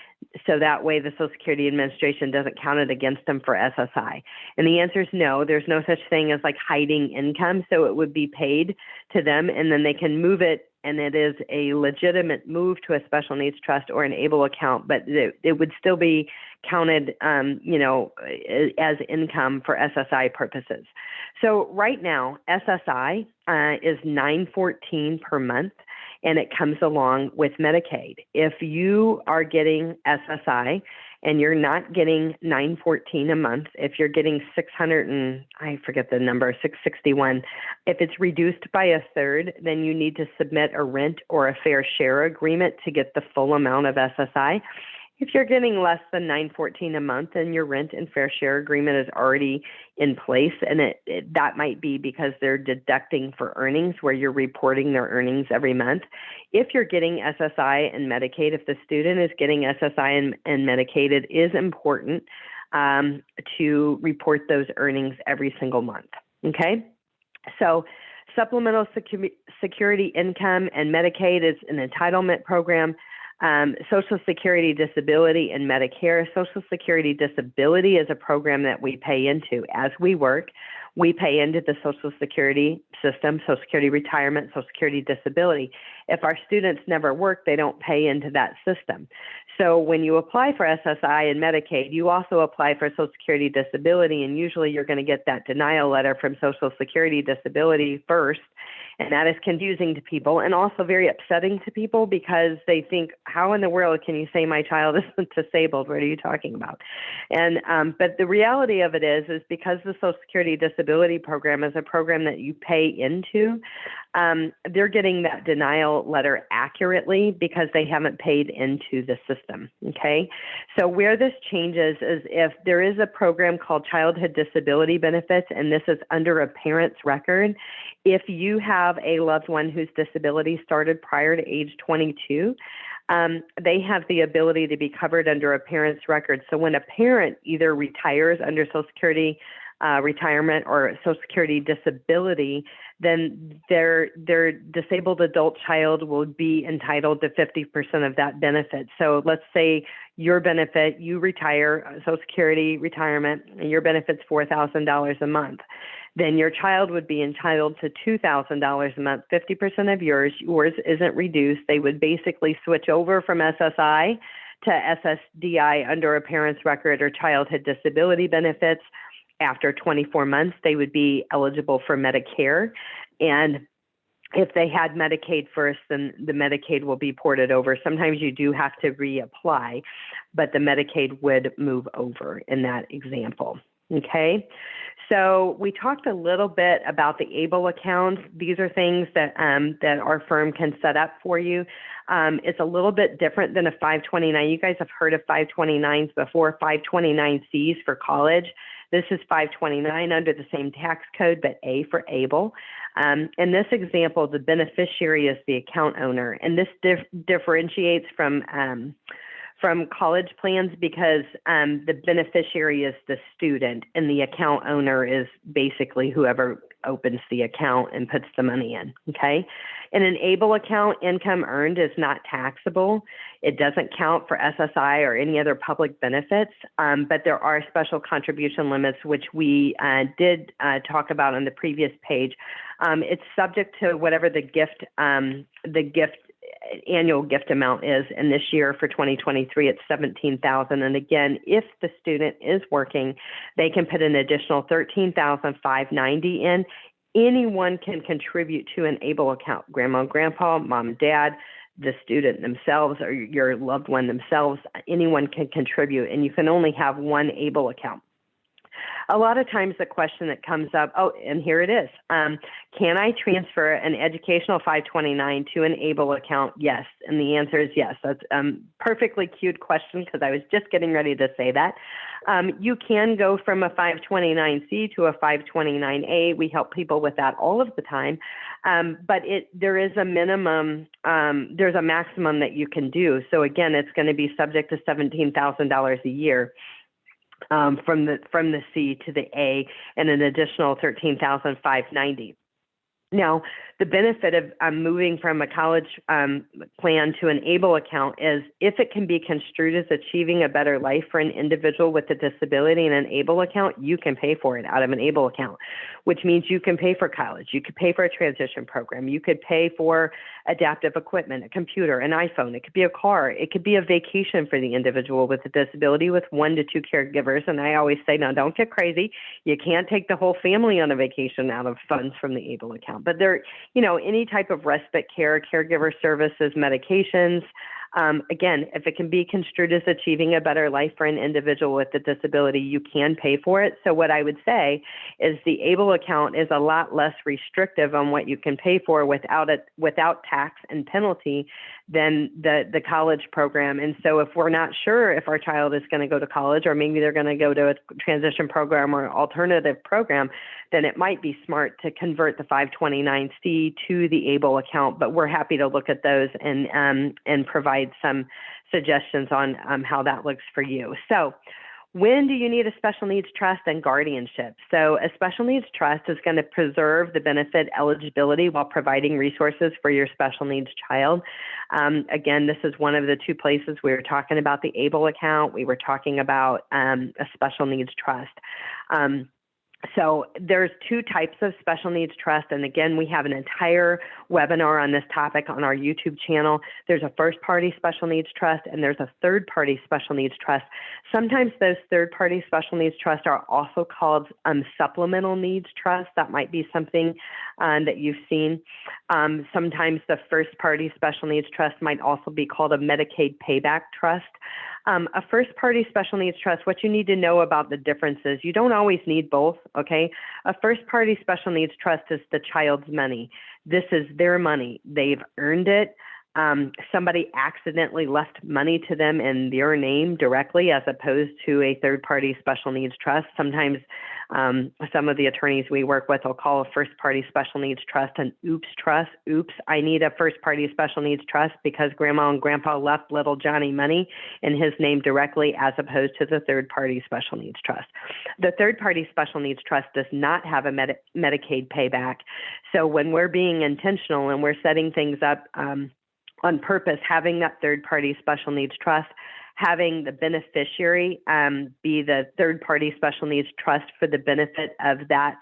so that way the Social Security Administration doesn't count it against them for SSI? And the answer is no. There's no such thing as like hiding income, so it would be paid to them, and then they can move it, and it is a legitimate move to a special needs trust or an ABLE account, but it would still be counted, as income for SSI purposes. So right now, SSI is $914 per month, and it comes along with Medicaid. If you are getting SSI and you're not getting $914 a month, if you're getting 600 and I forget the number, 661, if it's reduced by a third, then you need to submit a rent or a fair share agreement to get the full amount of SSI. If you're getting less than $914 a month and your rent and fair share agreement is already in place, and that might be because they're deducting for earnings where you're reporting their earnings every month. If you're getting SSI and Medicaid, if the student is getting SSI and Medicaid, it is important to report those earnings every single month, okay? So supplemental security income and Medicaid is an entitlement program. Social Security Disability and Medicare. Social Security Disability is a program that we pay into. As we work, we pay into the Social Security system, Social Security Retirement, Social Security Disability. If our students never work, they don't pay into that system. So when you apply for SSI and Medicaid, you also apply for Social Security Disability, and usually you're going to get that denial letter from Social Security Disability first. And that is confusing to people and also very upsetting to people because they think, how in the world can you say my child isn't disabled? What are you talking about? And but the reality of it is because the Social Security Disability Program is a program that you pay into, they're getting that denial letter accurately because they haven't paid into the system, okay? So where this changes is if there is a program called Childhood Disability Benefits, and this is under a parent's record, if you have a loved one whose disability started prior to age 22, they have the ability to be covered under a parent's record. So when a parent either retires under Social Security retirement or Social Security disability, then their disabled adult child will be entitled to 50% of that benefit. So let's say your benefit, you retire, Social Security retirement, and your benefit's $4,000 a month. Then your child would be entitled to $2,000 a month, 50% of yours. Yours isn't reduced. They would basically switch over from SSI to SSDI under a parent's record or childhood disability benefits. After 24 months, they would be eligible for Medicare. And if they had Medicaid first, then the Medicaid will be ported over. Sometimes you do have to reapply, but the Medicaid would move over in that example. Okay, so we talked a little bit about the ABLE accounts. These are things that that our firm can set up for you. It's a little bit different than a 529. You guys have heard of 529s before, 529Cs for college. This is 529 under the same tax code, but A for ABLE. In this example, the beneficiary is the account owner, and this differentiates from from college plans because the beneficiary is the student and the account owner is basically whoever opens the account and puts the money in, okay? In an ABLE account, income earned is not taxable. It doesn't count for SSI or any other public benefits, but there are special contribution limits, which we did talk about on the previous page. It's subject to whatever the annual gift amount is, and this year for 2023 it's $17,000. And again, if the student is working, they can put an additional $13,590 in. Anyone can contribute to an ABLE account. Grandma and grandpa, mom and dad, the student themselves, or your loved one themselves. Anyone can contribute, and you can only have one ABLE account. A lot of times the question that comes up, oh, and here it is. Can I transfer an educational 529 to an ABLE account? Yes. And the answer is yes. That's a perfectly cute question because I was just getting ready to say that. You can go from a 529C to a 529A. We help people with that all of the time. But there is a minimum, there's a maximum that you can do. So again, it's going to be subject to $17,000 a year. From the C to the A, and an additional $13,590. Now, the benefit of moving from a college plan to an ABLE account is if it can be construed as achieving a better life for an individual with a disability in an ABLE account, you can pay for it out of an ABLE account, which means you can pay for college, you could pay for a transition program, you could pay for adaptive equipment, a computer, an iPhone, it could be a car, it could be a vacation for the individual with a disability with 1 to 2 caregivers. And I always say, now don't get crazy. You can't take the whole family on a vacation out of funds from the ABLE account. But there, any type of respite care, caregiver services, medications, again, if it can be construed as achieving a better life for an individual with a disability, you can pay for it. So what I would say is the ABLE account is a lot less restrictive on what you can pay for without tax and penalty than the college program. And so if we're not sure if our child is going to go to college, or maybe they're going to go to a transition program or alternative program, then it might be smart to convert the 529C to the ABLE account. But we're happy to look at those and provide some suggestions on how that looks for you. So when do you need a special needs trust and guardianship? So a special needs trust is going to preserve the benefit eligibility while providing resources for your special needs child. Again, this is one of the 2 places we were talking about the ABLE account. We were talking about a special needs trust. So there's 2 types of special needs trust. And again, we have an entire webinar on this topic on our YouTube channel. There's a first-party special needs trust and there's a third-party special needs trust. Sometimes those third-party special needs trusts are also called supplemental needs trusts. That might be something that you've seen. Sometimes the first-party special needs trust might also be called a Medicaid payback trust. A first-party special needs trust, what you need to know about the differences, you don't always need both, okay? A first-party special needs trust is the child's money. This is their money. They've earned it. Somebody accidentally left money to them in their name directly as opposed to a third-party special needs trust. Sometimes some of the attorneys we work with will call a first-party special needs trust an oops trust. Oops, I need a first-party special needs trust because grandma and grandpa left little Johnny money in his name directly as opposed to the third-party special needs trust. The third-party special needs trust does not have a Medicaid payback. So when we're being intentional and we're setting things up on purpose, having that third-party special needs trust, having the beneficiary be the third-party special needs trust for the benefit of that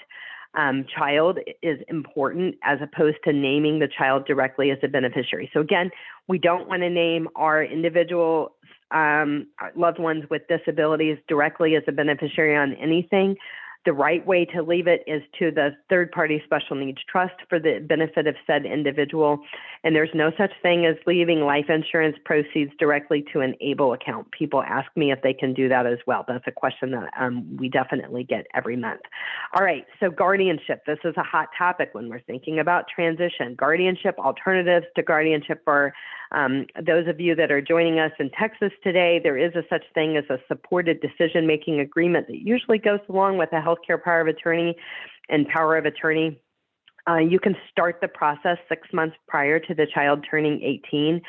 child is important as opposed to naming the child directly as a beneficiary. So again, we don't want to name our individual loved ones with disabilities directly as a beneficiary on anything. The right way to leave it is to the third-party special needs trust for the benefit of said individual. And there's no such thing as leaving life insurance proceeds directly to an ABLE account. People ask me if they can do that as well. That's a question that we definitely get every month. All right, so guardianship. This is a hot topic when we're thinking about transition. Guardianship, alternatives to guardianship. For those of you that are joining us in Texas today, there is a such thing as a supported decision-making agreement that usually goes along with a healthcare power of attorney and power of attorney. You can start the process 6 months prior to the child turning 18.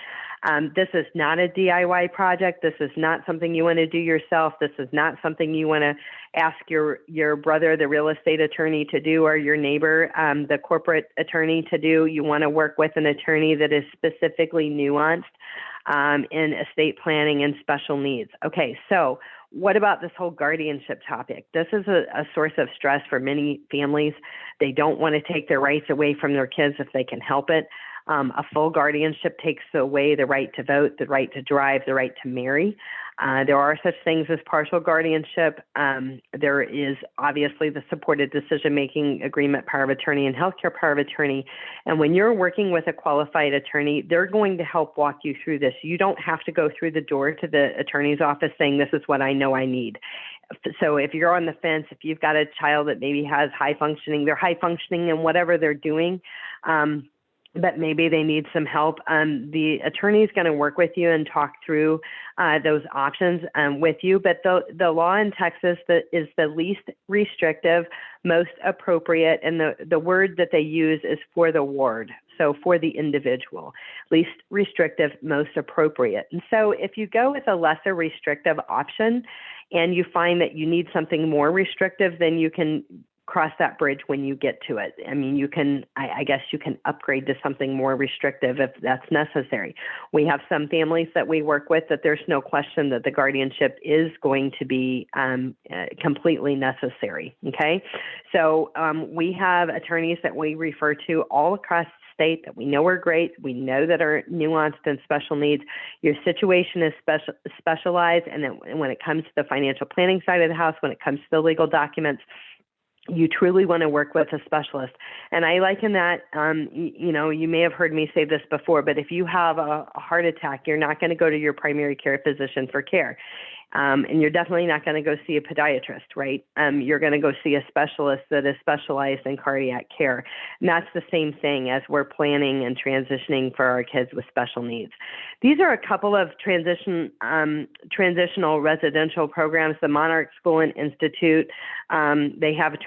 This is not a DIY project. This is not something you want to do yourself. This is not something you want to ask your brother, the real estate attorney, to do, or your neighbor, the corporate attorney, to do. You want to work with an attorney that is specifically nuanced in estate planning and special needs. Okay, so what about this whole guardianship topic? This is a source of stress for many families. They don't want to take their rights away from their kids if they can help it. A full guardianship takes away the right to vote, the right to drive, the right to marry. There are such things as partial guardianship. There is obviously the supported decision-making agreement power of attorney and healthcare power of attorney. And when you're working with a qualified attorney, they're going to help walk you through this. You don't have to go through the door to the attorney's office saying, this is what I know I need. So if you're on the fence, if you've got a child that maybe has they're high functioning in whatever they're doing, but maybe they need some help, the attorney is going to work with you and talk through those options with you. But the law in Texas that is the least restrictive, most appropriate, and the word that they use is for the ward. So for the individual, least restrictive, most appropriate. And so if you go with a lesser restrictive option and you find that you need something more restrictive, then you can cross that bridge when you get to it. I mean, I guess you can upgrade to something more restrictive if that's necessary. We have some families that we work with that there's no question that the guardianship is going to be completely necessary. Okay. So we have attorneys that we refer to all across the state that we know are great. We know that are nuanced and special needs. Your situation is specialized. And then when it comes to the financial planning side of the house, when it comes to the legal documents, you truly want to work with a specialist. And I liken that, you may have heard me say this before, but if you have a heart attack, you're not going to go to your primary care physician for care. And you're definitely not going to go see a podiatrist, right? You're going to go see a specialist that is specialized in cardiac care. And that's the same thing as we're planning and transitioning for our kids with special needs. These are a couple of transitional residential programs. The Monarch School and Institute, they have a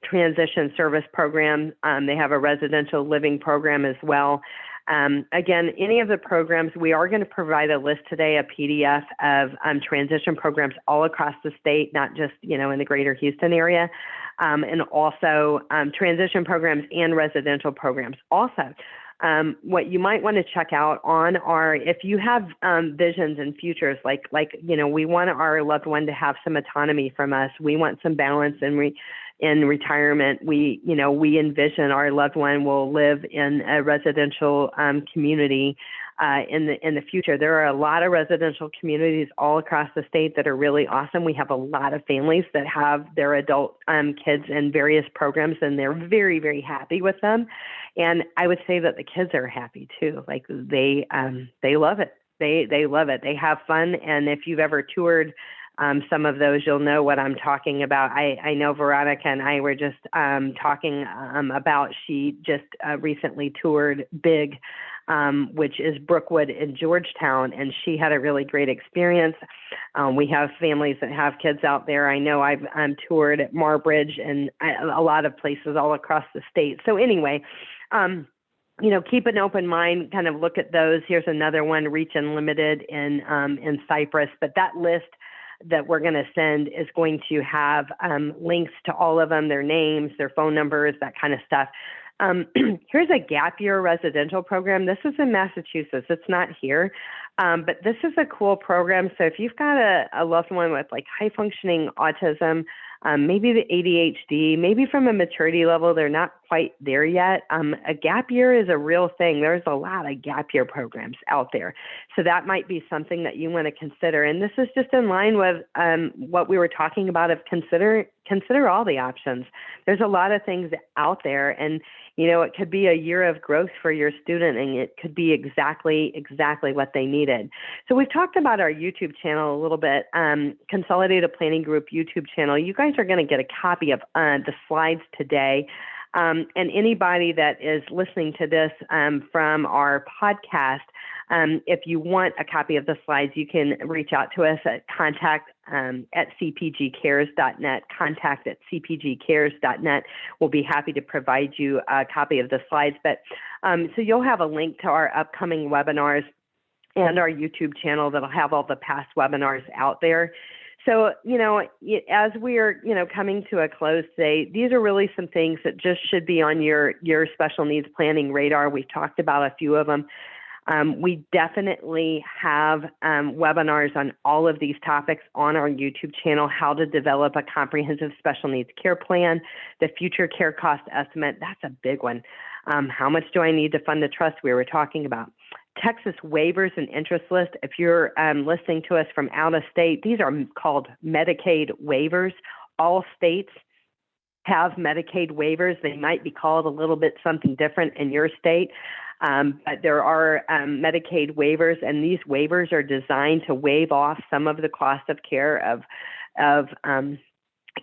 transition service program. They have a residential living program as well. Again, any of the programs, we are going to provide a list today, a PDF of transition programs all across the state, not just, in the greater Houston area, and also transition programs and residential programs. Also, what you might want to check out on are, if you have visions and futures, like we want our loved one to have some autonomy from us. We want some balance in retirement. We envision our loved one will live in a residential community in the future. There are a lot of residential communities all across the state that are really awesome. We have a lot of families that have their adult kids in various programs, and they're very, very happy with them. And I would say that the kids are happy too. Like they love it. They love it. They have fun. And if you've ever toured some of those, you'll know what I'm talking about. I know Veronica and I were just talking about, she just recently toured BIG, which is Brookwood in Georgetown, and she had a really great experience. We have families that have kids out there. I know I've toured at Marbridge and a lot of places all across the state. So anyway, keep an open mind, kind of look at those. Here's another one, Reach Unlimited in Cypress, but that list that we're going to send is going to have links to all of them, their names, their phone numbers, that kind of stuff. Here's a gap year residential program. This is in Massachusetts. It's not here, but this is a cool program. So if you've got a loved one with like high functioning autism, maybe the ADHD, maybe from a maturity level, they're not quite there yet. A gap year is a real thing. There's a lot of gap year programs out there. So that might be something that you want to consider. And this is just in line with what we were talking about of consider all the options. There's a lot of things out there, and it could be a year of growth for your student, and it could be exactly what they needed. So we've talked about our YouTube channel a little bit, Consolidated Planning Group YouTube channel. You guys are going to get a copy of the slides today. And anybody that is listening to this from our podcast, if you want a copy of the slides, you can reach out to us at contact at cpgcares.net, contact at cpgcares.net. We'll be happy to provide you a copy of the slides. But so you'll have a link to our upcoming webinars. and our YouTube channel that'll have all the past webinars out there. So, as we're, coming to a close today, these are really some things that just should be on your special needs planning radar. We've talked about a few of them. We definitely have webinars on all of these topics on our YouTube channel: how to develop a comprehensive special needs care plan, the future care cost estimate. That's a big one. How much do I need to fund the trust we were talking about? Texas waivers and interest list. If you're listening to us from out of state, these are called Medicaid waivers. All states have Medicaid waivers. They might be called a little bit something different in your state, but there are Medicaid waivers, and these waivers are designed to waive off some of the cost of care of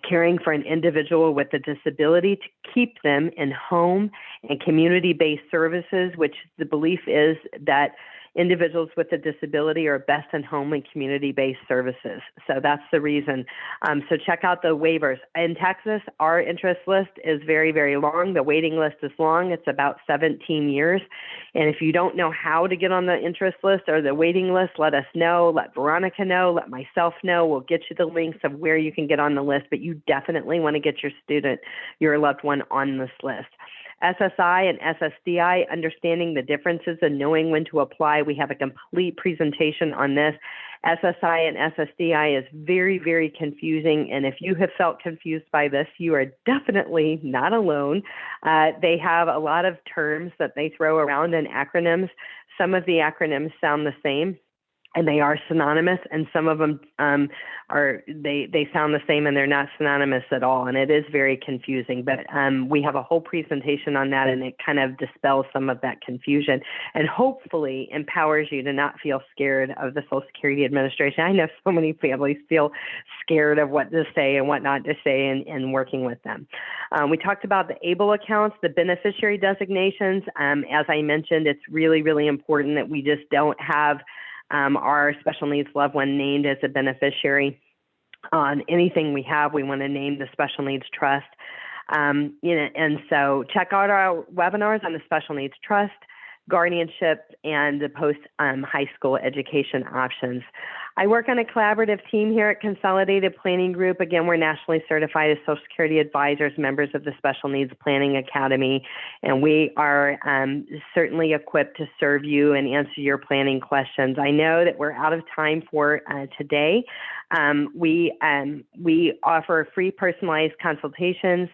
caring for an individual with a disability, to keep them in home and community-based services, which the belief is that individuals with a disability are best in home and community-based services. So that's the reason. So check out the waivers. In Texas, our interest list is very, very long. The waiting list is long. It's about 17 years. And if you don't know how to get on the interest list or the waiting list, let us know. Let Veronica know. Let myself know. We'll get you the links of where you can get on the list. But you definitely want to get your loved one on this list. SSI and SSDI, understanding the differences and knowing when to apply. We have a complete presentation on this. SSI and SSDI is very, very confusing. And if you have felt confused by this, you are definitely not alone. They have a lot of terms that they throw around in acronyms. Some of the acronyms sound the same, and they are synonymous, and some of them they sound the same and they're not synonymous at all, and it is very confusing. But we have a whole presentation on that, and it kind of dispels some of that confusion and hopefully empowers you to not feel scared of the Social Security Administration. I know so many families feel scared of what to say and what not to say in working with them. We talked about the ABLE accounts, the beneficiary designations. As I mentioned, it's really, really important that we just don't have our special needs loved one named as a beneficiary on anything we have. We want to name the special needs trust. And so check out our webinars on the special needs trust, guardianship, and the post high school education options. I work on a collaborative team here at Consolidated Planning Group. Again, we're nationally certified as Social Security advisors, members of the Special Needs Planning Academy, and we are certainly equipped to serve you and answer your planning questions. I know that we're out of time for today. We offer free personalized consultations.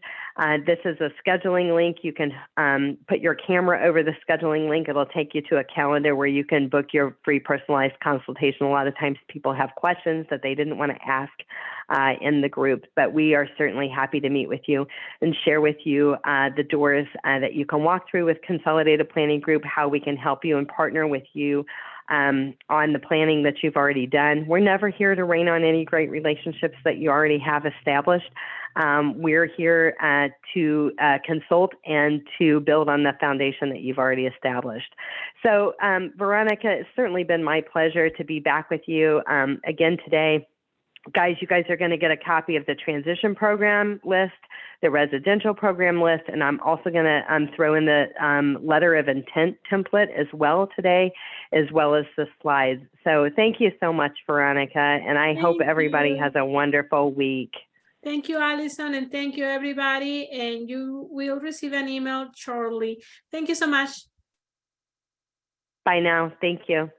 This is a scheduling link. You can put your camera over the scheduling link. It'll take you to a calendar where you can book your free personalized consultation. A lot of times people have questions that they didn't want to ask in the group, but we are certainly happy to meet with you and share with you the doors that you can walk through with Consolidated Planning Group, how we can help you and partner with you on the planning that you've already done. We're never here to rain on any great relationships that you already have established. We're here to consult and to build on the foundation that you've already established. So, Veronica, it's certainly been my pleasure to be back with you again today. Guys, you guys are going to get a copy of the transition program list, the residential program list, and I'm also going to throw in the letter of intent template as well today, as well as the slides. So thank you so much, Veronica, and I hope everybody has a wonderful week. Thank you, Allison, and thank you, everybody, and you will receive an email shortly. Thank you so much. Bye now. Thank you.